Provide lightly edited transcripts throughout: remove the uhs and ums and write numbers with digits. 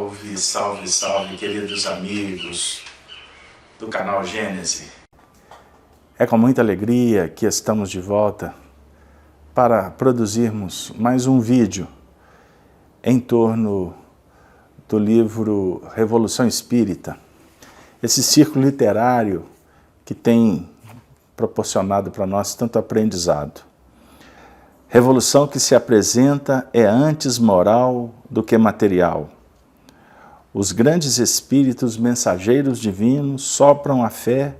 Salve, salve, salve, queridos amigos do canal Gênese. É com muita alegria que estamos de volta para produzirmos mais um vídeo em torno do livro Revolução Espírita, esse círculo literário que tem proporcionado para nós tanto aprendizado. Revolução que se apresenta é antes moral do que material. Os grandes espíritos mensageiros divinos sopram a fé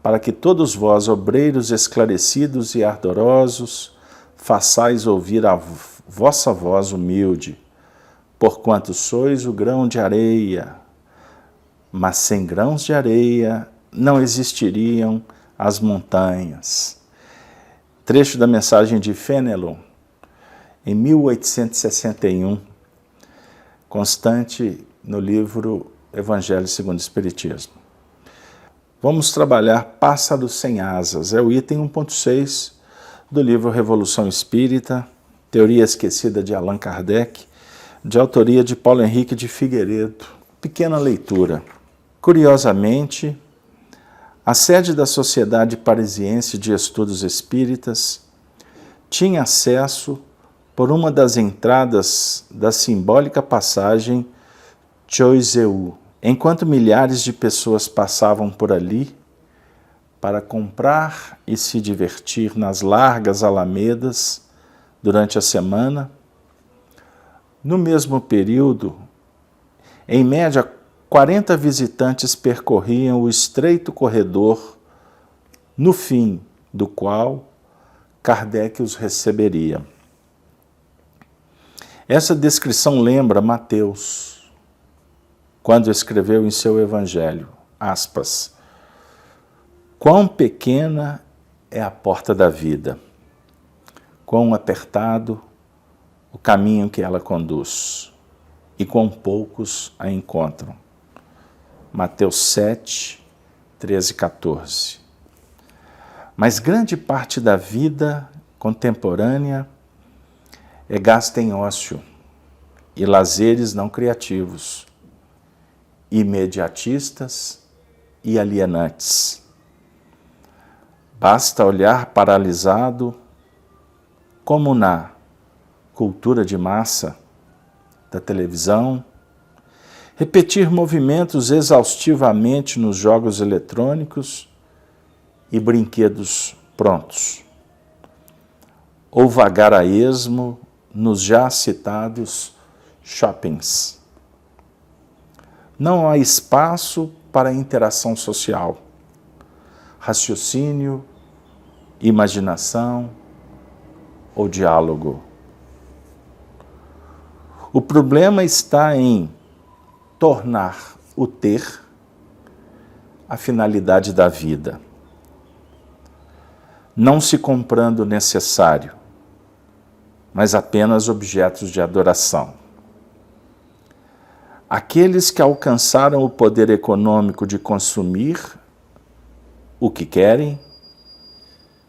para que todos vós, obreiros esclarecidos e ardorosos, façais ouvir a vossa voz humilde, porquanto sois o grão de areia, mas sem grãos de areia não existiriam as montanhas. Trecho da mensagem de Fenelon, em 1861, constante no livro Evangelho segundo o Espiritismo. Vamos trabalhar Pássaros sem Asas, é o item 1.6 do livro Revolução Espírita, Teoria Esquecida de Allan Kardec, de autoria de Paulo Henrique de Figueiredo. Pequena leitura. Curiosamente, a sede da Sociedade Parisiense de Estudos Espíritas tinha acesso por uma das entradas da simbólica passagem Choiseul, enquanto milhares de pessoas passavam por ali para comprar e se divertir nas largas alamedas durante a semana. No mesmo período, em média, 40 visitantes percorriam o estreito corredor, no fim do qual Kardec os receberia. Essa descrição lembra Mateus, quando escreveu em seu Evangelho, aspas, quão pequena é a porta da vida, quão apertado o caminho que ela conduz, e quão poucos a encontram. Mateus 7, 13 e 14. Mas grande parte da vida contemporânea é gasta em ócio e lazeres não criativos, imediatistas e alienantes. Basta olhar paralisado, como na cultura de massa da televisão, repetir movimentos exaustivamente nos jogos eletrônicos e brinquedos prontos, ou vagar a esmo nos já citados shoppings. Não há espaço para interação social, raciocínio, imaginação ou diálogo. O problema está em tornar o ter a finalidade da vida, não se comprando o necessário, mas apenas objetos de adoração. Aqueles que alcançaram o poder econômico de consumir o que querem,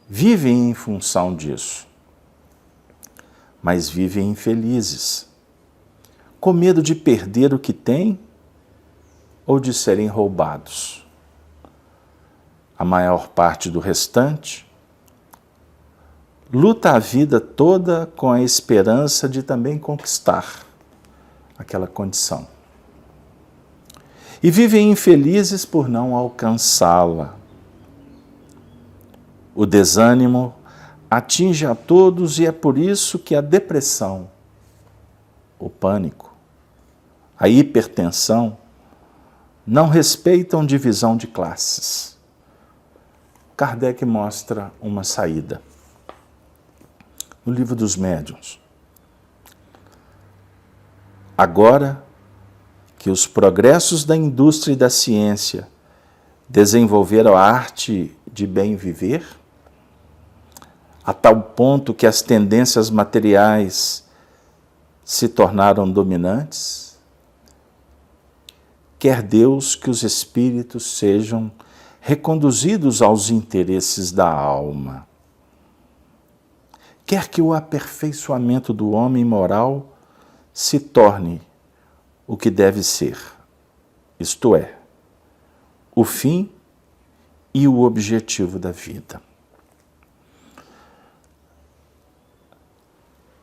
vivem em função disso, mas vivem infelizes, com medo de perder o que têm ou de serem roubados. A maior parte do restante luta a vida toda com a esperança de também conquistar aquela condição. E vivem infelizes por não alcançá-la. O desânimo atinge a todos e é por isso que a depressão, o pânico, a hipertensão não respeitam divisão de classes. Kardec mostra uma saída. No Livro dos Médiuns. Agora que os progressos da indústria e da ciência desenvolveram a arte de bem viver, a tal ponto que as tendências materiais se tornaram dominantes, quer Deus que os espíritos sejam reconduzidos aos interesses da alma. Quer que o aperfeiçoamento do homem moral se torne o que deve ser, isto é, o fim e o objetivo da vida.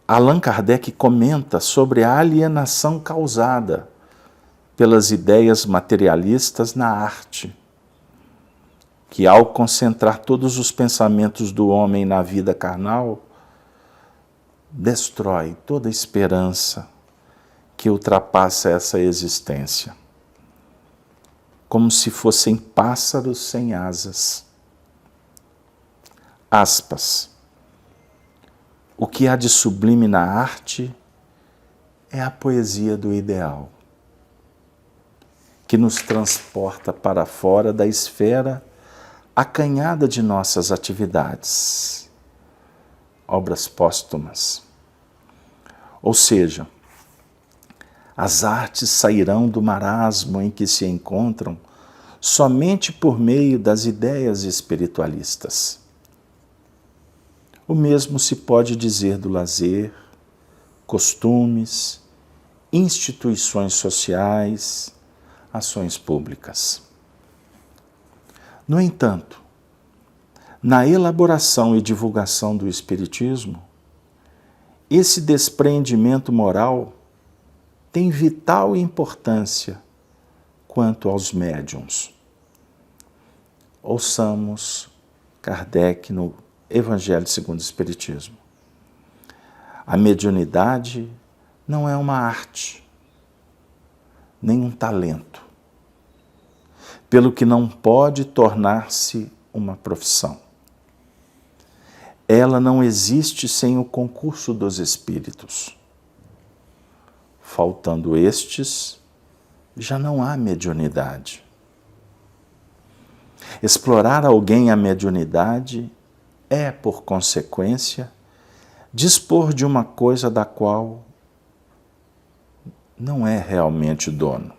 Allan Kardec comenta sobre a alienação causada pelas ideias materialistas na arte, que ao concentrar todos os pensamentos do homem na vida carnal, destrói toda esperança que ultrapassa essa existência, como se fossem pássaros sem asas. Aspas. O que há de sublime na arte é a poesia do ideal, que nos transporta para fora da esfera acanhada de nossas atividades, obras póstumas. Ou seja, as artes sairão do marasmo em que se encontram somente por meio das ideias espiritualistas. O mesmo se pode dizer do lazer, costumes, instituições sociais, ações públicas. No entanto, na elaboração e divulgação do Espiritismo, esse despreendimento moral tem vital importância quanto aos médiuns. Ouçamos Kardec no Evangelho segundo o Espiritismo. A mediunidade não é uma arte, nem um talento, pelo que não pode tornar-se uma profissão. Ela não existe sem o concurso dos espíritos. Faltando estes, já não há mediunidade. Explorar alguém a mediunidade é, por consequência, dispor de uma coisa da qual não é realmente dono.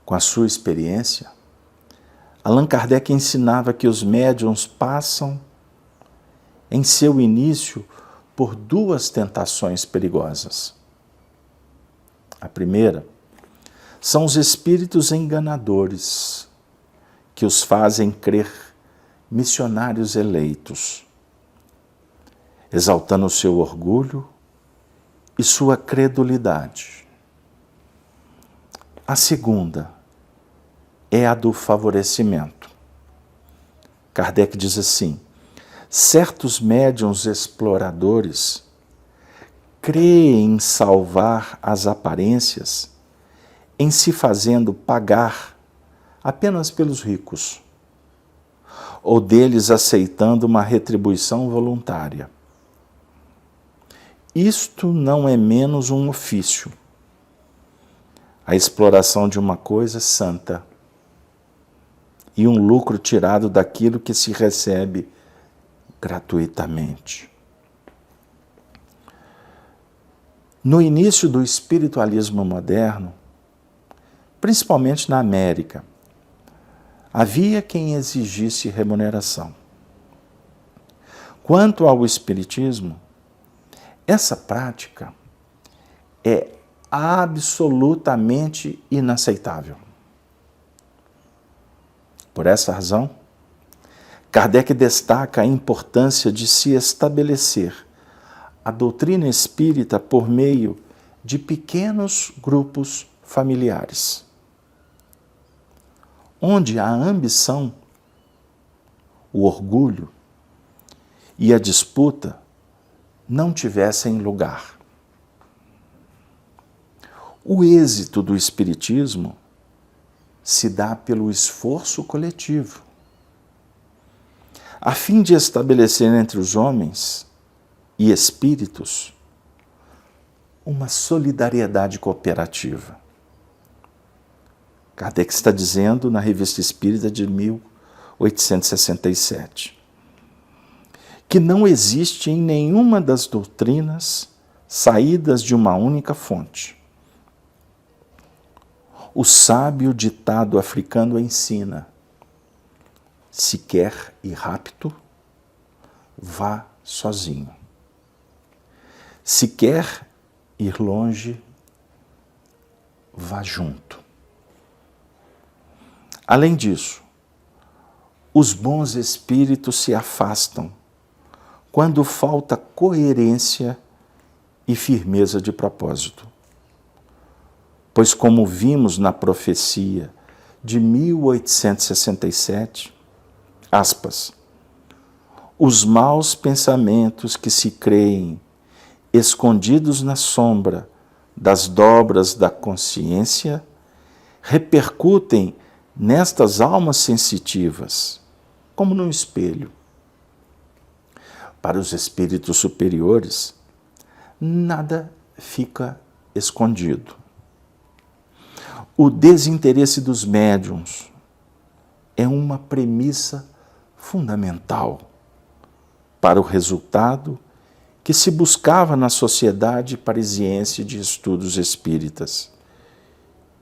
Com a sua experiência, Allan Kardec ensinava que os médiuns passam, em seu início, por duas tentações perigosas. A primeira são os espíritos enganadores, que os fazem crer missionários eleitos, exaltando o seu orgulho e sua credulidade. A segunda é a do favorecimento. Kardec diz assim: certos médiuns exploradores creem salvar as aparências em se fazendo pagar apenas pelos ricos, ou deles aceitando uma retribuição voluntária. Isto não é menos um ofício, a exploração de uma coisa santa e um lucro tirado daquilo que se recebe gratuitamente. No início do espiritualismo moderno, principalmente na América, havia quem exigisse remuneração. Quanto ao espiritismo, essa prática é absolutamente inaceitável. Por essa razão, Kardec destaca a importância de se estabelecer a doutrina espírita por meio de pequenos grupos familiares, onde a ambição, o orgulho e a disputa não tivessem lugar. O êxito do espiritismo se dá pelo esforço coletivo, a fim de estabelecer entre os homens e espíritos uma solidariedade cooperativa. Kardec está dizendo na Revista Espírita de 1867 que não existe em nenhuma das doutrinas saídas de uma única fonte. O sábio ditado africano ensina: se quer ir rápido, vá sozinho. Se quer ir longe, vá junto. Além disso, os bons espíritos se afastam quando falta coerência e firmeza de propósito. Pois, como vimos na profecia de 1867, aspas, os maus pensamentos que se creem escondidos na sombra das dobras da consciência repercutem nestas almas sensitivas, como num espelho. Para os espíritos superiores, nada fica escondido. O desinteresse dos médiuns é uma premissa fundamental para o resultado que se buscava na Sociedade Parisiense de Estudos Espíritas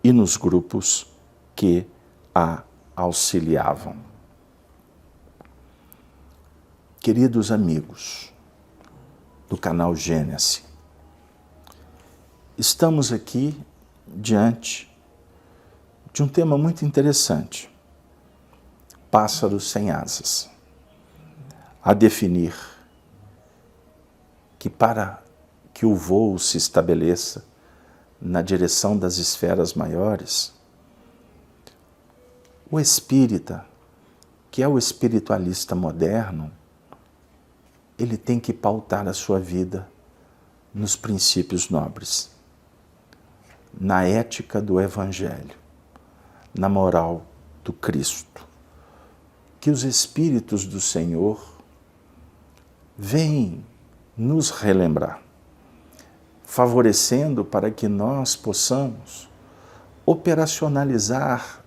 e nos grupos que a auxiliavam. Queridos amigos do canal Gênesis, estamos aqui diante de um tema muito interessante, pássaros sem asas, a definir que para que o voo se estabeleça na direção das esferas maiores, o espírita, que é o espiritualista moderno, ele tem que pautar a sua vida nos princípios nobres, na ética do Evangelho, na moral do Cristo. Que os Espíritos do Senhor venham nos relembrar, favorecendo para que nós possamos operacionalizar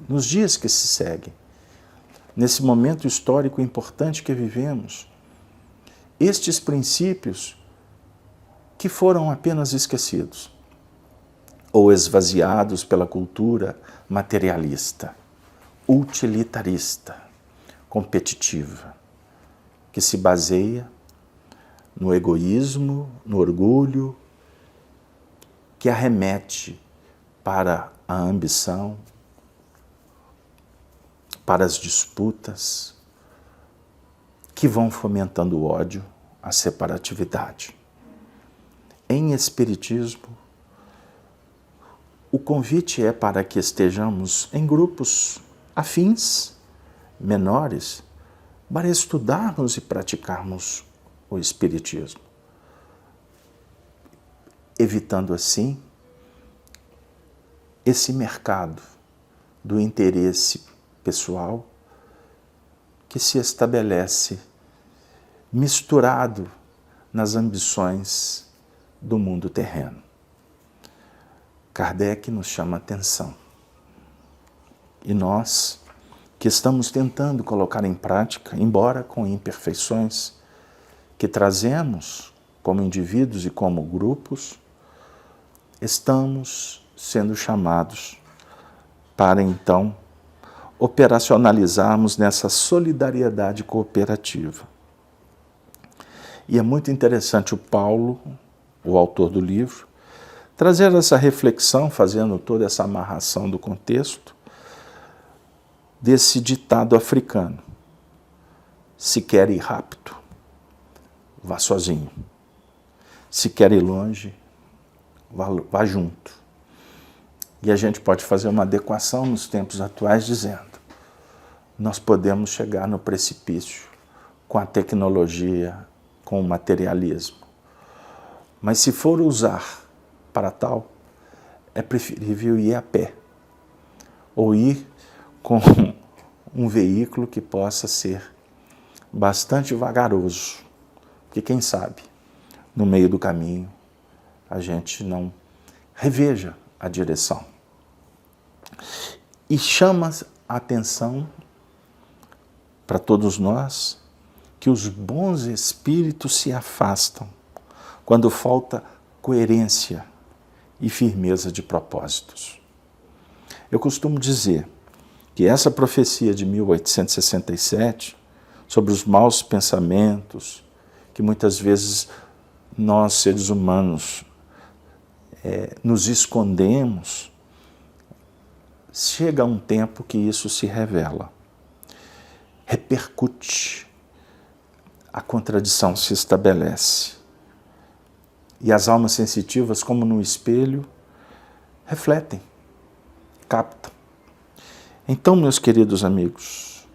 nos dias que se seguem, nesse momento histórico importante que vivemos, estes princípios que foram apenas esquecidos ou esvaziados pela cultura materialista, utilitarista, competitiva, que se baseia no egoísmo, no orgulho, que arremete para a ambição, para as disputas, que vão fomentando o ódio, a separatividade. Em Espiritismo, o convite é para que estejamos em grupos afins, menores, para estudarmos e praticarmos o Espiritismo, evitando assim esse mercado do interesse pessoal que se estabelece misturado nas ambições do mundo terreno. Kardec nos chama a atenção. E nós, que estamos tentando colocar em prática, embora com imperfeições, que trazemos como indivíduos e como grupos, estamos sendo chamados para então operacionalizarmos nessa solidariedade cooperativa. E é muito interessante o Paulo, o autor do livro, trazer essa reflexão, fazendo toda essa amarração do contexto, desse ditado africano: se quer ir rápido, vá sozinho. Se quer ir longe, vá junto. E a gente pode fazer uma adequação nos tempos atuais dizendo: nós podemos chegar no precipício com a tecnologia, com o materialismo. Mas se for usar para tal, é preferível ir a pé ou ir com um veículo que possa ser bastante vagaroso, porque quem sabe, no meio do caminho, a gente não reveja a direção. E chama a atenção para todos nós que os bons espíritos se afastam quando falta coerência e firmeza de propósitos. Eu costumo dizer que essa profecia de 1867, sobre os maus pensamentos, que muitas vezes nós, seres humanos, nos escondemos, chega um tempo que isso se revela, repercute, a contradição se estabelece. E as almas sensitivas, como no espelho, refletem, captam. Então, meus queridos amigos,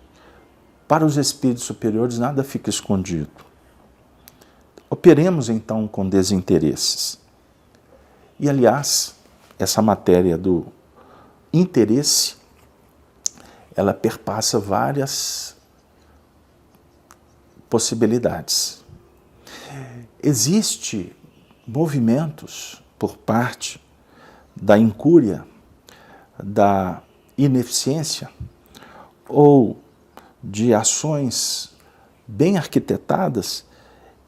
para os espíritos superiores nada fica escondido. Operemos então com desinteresses. E, aliás, essa matéria do interesse, ela perpassa várias possibilidades. Existem movimentos por parte da incúria, da ineficiência ou de ações bem arquitetadas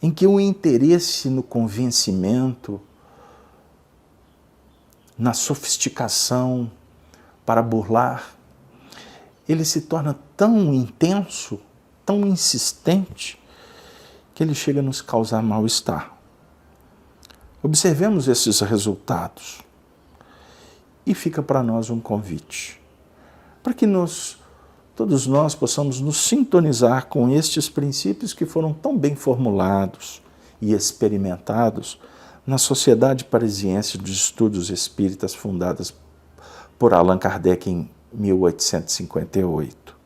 em que o interesse no convencimento, na sofisticação para burlar, ele se torna tão intenso, tão insistente, que ele chega a nos causar mal-estar. Observemos esses resultados e fica para nós um convite, para que todos nós possamos nos sintonizar com estes princípios que foram tão bem formulados e experimentados na Sociedade Parisiense de Estudos Espíritas, fundadas por Allan Kardec em 1858,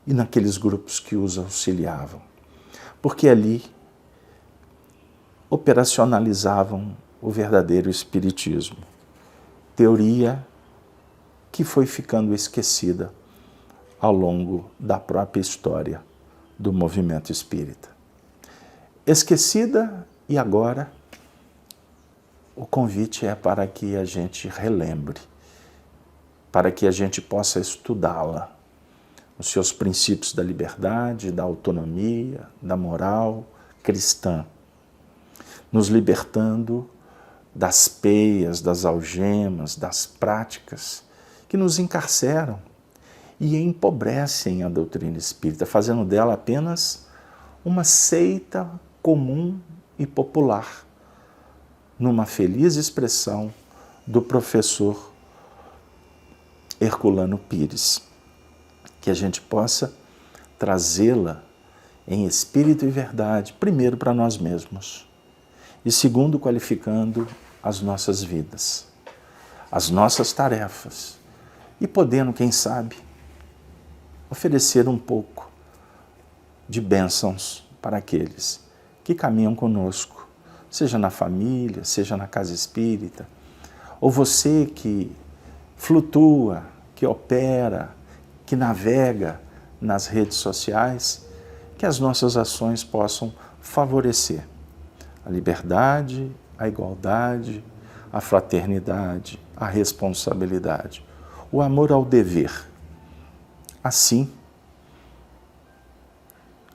e naqueles grupos que os auxiliavam, porque ali operacionalizavam o verdadeiro espiritismo, teoria que foi ficando esquecida ao longo da própria história do movimento espírita. Esquecida, e agora o convite é para que a gente relembre, para que a gente possa estudá-la, os seus princípios da liberdade, da autonomia, da moral cristã, nos libertando das peias, das algemas, das práticas que nos encarceram e empobrecem a doutrina espírita, fazendo dela apenas uma seita comum e popular, numa feliz expressão do professor Herculano Pires. Que a gente possa trazê-la em espírito e verdade, primeiro para nós mesmos, e segundo, qualificando as nossas vidas, as nossas tarefas, e podendo, quem sabe, oferecer um pouco de bênçãos para aqueles que caminham conosco, seja na família, seja na casa espírita, ou você que flutua, que opera, que navega nas redes sociais, que as nossas ações possam favorecer a liberdade, a igualdade, a fraternidade, a responsabilidade, o amor ao dever. Assim,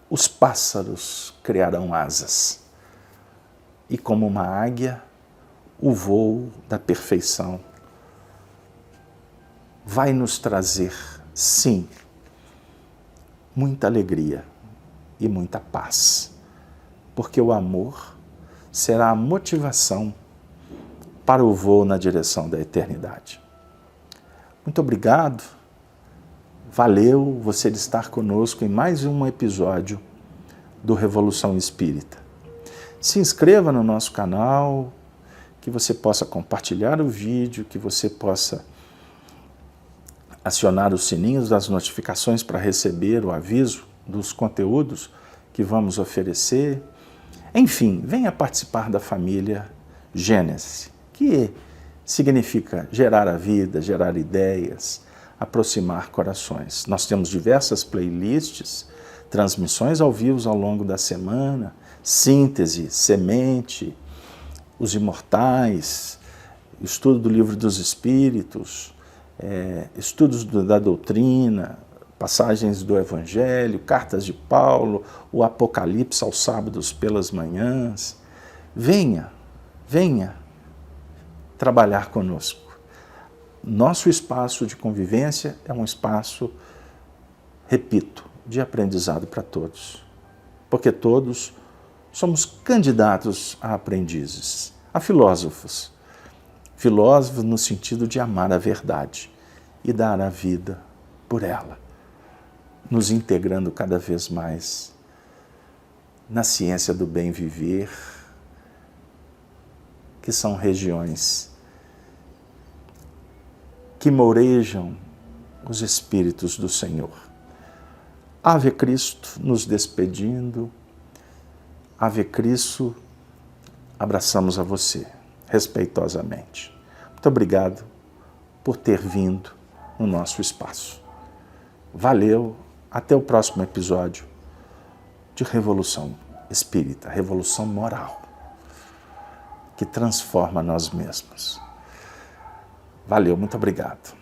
os pássaros criarão asas e, como uma águia, o voo da perfeição vai nos trazer, sim, muita alegria e muita paz, porque o amor será a motivação para o voo na direção da eternidade. Muito obrigado, valeu você de estar conosco em mais um episódio do Revolução Espírita. Se inscreva no nosso canal, que você possa compartilhar o vídeo, que você possa acionar os sininhos das notificações para receber o aviso dos conteúdos que vamos oferecer. Enfim, venha participar da família Gênesis, que significa gerar a vida, gerar ideias, aproximar corações. Nós temos diversas playlists, transmissões ao vivo ao longo da semana, síntese, semente, os imortais, estudo do Livro dos Espíritos, estudos da doutrina, passagens do Evangelho, cartas de Paulo, o Apocalipse aos sábados pelas manhãs. Venha trabalhar conosco. Nosso espaço de convivência é um espaço, repito, de aprendizado para todos, porque todos somos candidatos a aprendizes, a filósofos, Filósofos no sentido de amar a verdade e dar a vida por ela, nos integrando cada vez mais na ciência do bem viver, que são regiões que mourejam os Espíritos do Senhor. Ave Cristo, nos despedindo. Ave Cristo, abraçamos a você, respeitosamente. Muito obrigado por ter vindo no nosso espaço. Valeu, até o próximo episódio de Revolução Espírita, Revolução Moral, que transforma nós mesmos. Valeu, muito obrigado.